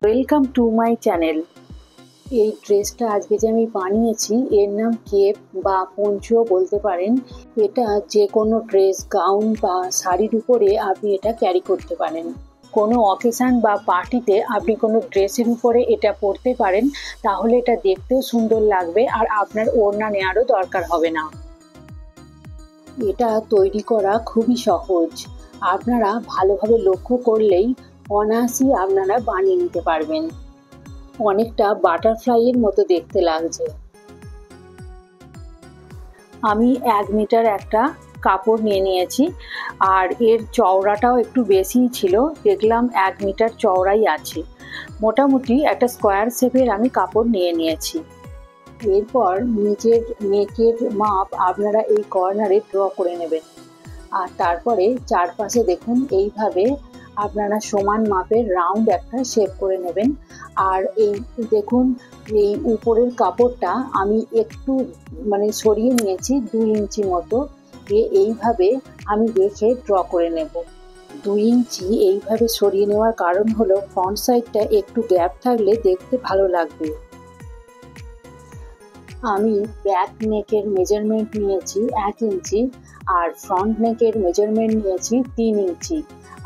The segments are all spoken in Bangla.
Welcome to my channel. এই ড্রেসটা আজকে যে আমি বানিয়েছি এর নাম কেপ বা পঞ্চুও বলতে পারেন। এটা যে কোনো ড্রেস, গাউন বা শাড়ির উপরে আপনি এটা ক্যারি করতে পারেন। কোনো অকেশন বা পার্টিতে আপনি কোনো ড্রেসের উপরে এটা পরতে পারেন, তাহলে এটা দেখতেও সুন্দর লাগবে আর আপনার ওড়না নেওয়ারও দরকার হবে না। এটা তৈরি করা খুবই সহজ, আপনারা ভালোভাবে লক্ষ্য করলেই অনায়াসেই আপনারা বানিয়ে নিতে পারবেন। অনেকটা বাটারফ্লাইয়ের মতো দেখতে লাগছে। আমি 1 মিটার একটা কাপড় নিয়ে নিয়েছি আর এর চওড়াটাও একটু বেশিই ছিল, দেখলাম 1 মিটার চওড়াই আছে। মোটামুটি একটা স্কোয়ার শেপের আমি কাপড় নিয়ে নিয়েছি। এরপর নিজের নেকের মাপ আপনারা এই কর্নারে ড্র করে নেবেন আর তারপরে চারপাশে দেখুন এইভাবে আপনারা সমান মাপের রাউন্ড একটা শেপ করে নেবেন। আর এই দেখুন এই উপরের কাপড়টা আমি একটু সরিয়ে নিয়েছি 2 ইঞ্চি মতো, এইভাবে আমি রেখে ড্র করে নেব। 2 ইঞ্চি এইভাবে সরিয়ে নেওয়ার কারণ হলো ফ্রন্ট সাইডটা একটু গ্যাপ থাকলে দেখতে ভালো লাগবে। আমি ব্যাক নেকের মেজারমেন্ট নিয়েছি 1 ইঞ্চি আর ফ্রন্ট নেকের মেজারমেন্ট নিয়েছি 3 ইঞ্চি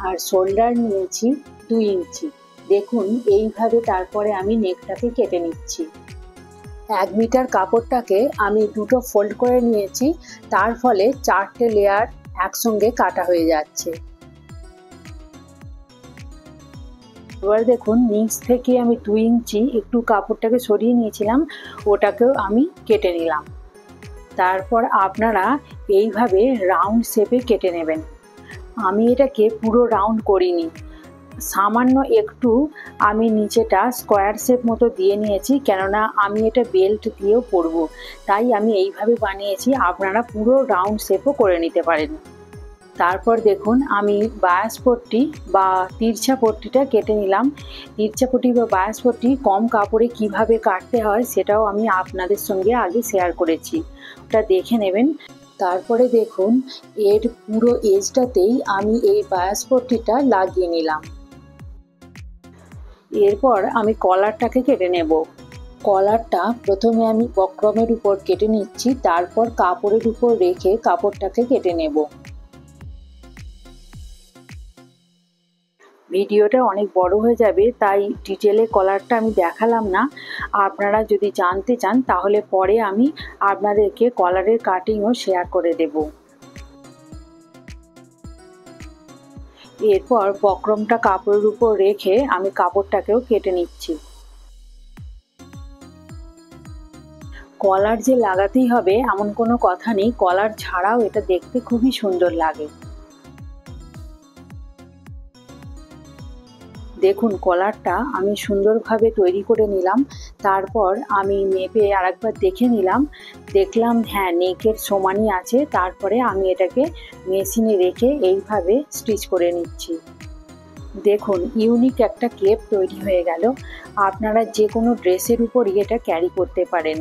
আর শোল্ডার নিয়েছি 2 ইঞ্চি। দেখুন এইভাবে তারপরে আমি নেকটাকে কেটে নিচ্ছি। 1 মিটার কাপড়টাকে আমি দুটো ফোল্ড করে নিয়েছি, তার ফলে 4টে লেয়ার একসঙ্গে কাটা হয়ে যাচ্ছে। এবার দেখুন নিচ থেকে আমি 2 ইঞ্চি একটু কাপড়টাকে সরিয়ে নিয়েছিলাম, ওটাকেও আমি কেটে নিলাম। তারপর আপনারা এইভাবে রাউন্ড শেপে কেটে নেবেন। আমি এটাকে পুরো রাউন্ড করিনি, সামান্য একটু আমি নিচেটা স্কোয়ার শেপ মতো দিয়ে নিয়েছি, কেননা আমি এটা বেল্ট দিয়েও পরবো, তাই আমি এইভাবে বানিয়েছি। আপনারা পুরো রাউন্ড শেপও করে নিতে পারেন। তারপর দেখুন আমি বায়াস পট্টি বা তিরছা পট্টিটা কেটে নিলাম। তিরছা পট্টি বা বায়াস পট্টি কম কাপড়ে কিভাবে কাটতে হয় সেটাও আমি আপনাদের সঙ্গে আগে শেয়ার করেছি, ওটা দেখে নেবেন। তারপরে দেখুন এর পুরো এজটাতেই আমি এই বায়াস পট্টিটা লাগিয়ে নিলাম। এরপর আমি কলারটাকে কেটে নেব। কলারটা প্রথমে আমি বক্রমের উপর কেটে নিচ্ছি, তারপর কাপড়ের উপর রেখে কাপড়টাকে কেটে নেব। ভিডিওটা অনেক বড় হয়ে যাবে, তাই ডিটেলে কলারটা আমি দেখালাম না। আপনারা যদি জানতে চান তাহলে পরে আমি আপনাদেরকে কলারের কাটিংও শেয়ার করে দেব। এরপর বক্রমটা কাপড়ের উপর রেখে আমি কাপড়টাকেও কেটে নিচ্ছি। কলার যে লাগাতেই হবে এমন কোনো কথা নেই, কলার ছাড়াও এটা দেখতে খুবই সুন্দর লাগে। দেখুন কলারটা আমি সুন্দরভাবে তৈরি করে নিলাম। তারপর আমি মেপে আরেকবার দেখে নিলাম, দেখলাম হ্যাঁ নেকের সমানই আছে। তারপরে আমি এটাকে মেশিনে রেখে এইভাবে স্টিচ করে নিচ্ছি। দেখুন ইউনিক একটা কেপ তৈরি হয়ে গেল। আপনারা যে কোনো ড্রেসের উপরই এটা ক্যারি করতে পারেন।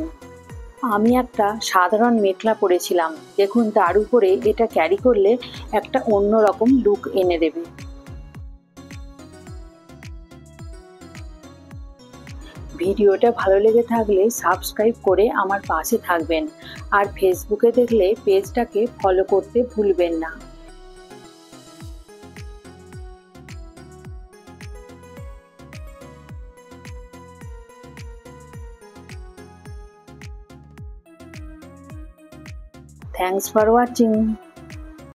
আমি একটা সাধারণ মেখলা পরেছিলাম, দেখুন তার উপরে এটা ক্যারি করলে একটা অন্যরকম লুক এনে দেবে। ভিডিওটা ভালো লেগে থাকলে সাবস্ক্রাইব করে আমার পাশে থাকবেন আর ফেসবুকে দেখলে পেজটাকে ফলো করতে ভুলবেন না। Thanks for watching.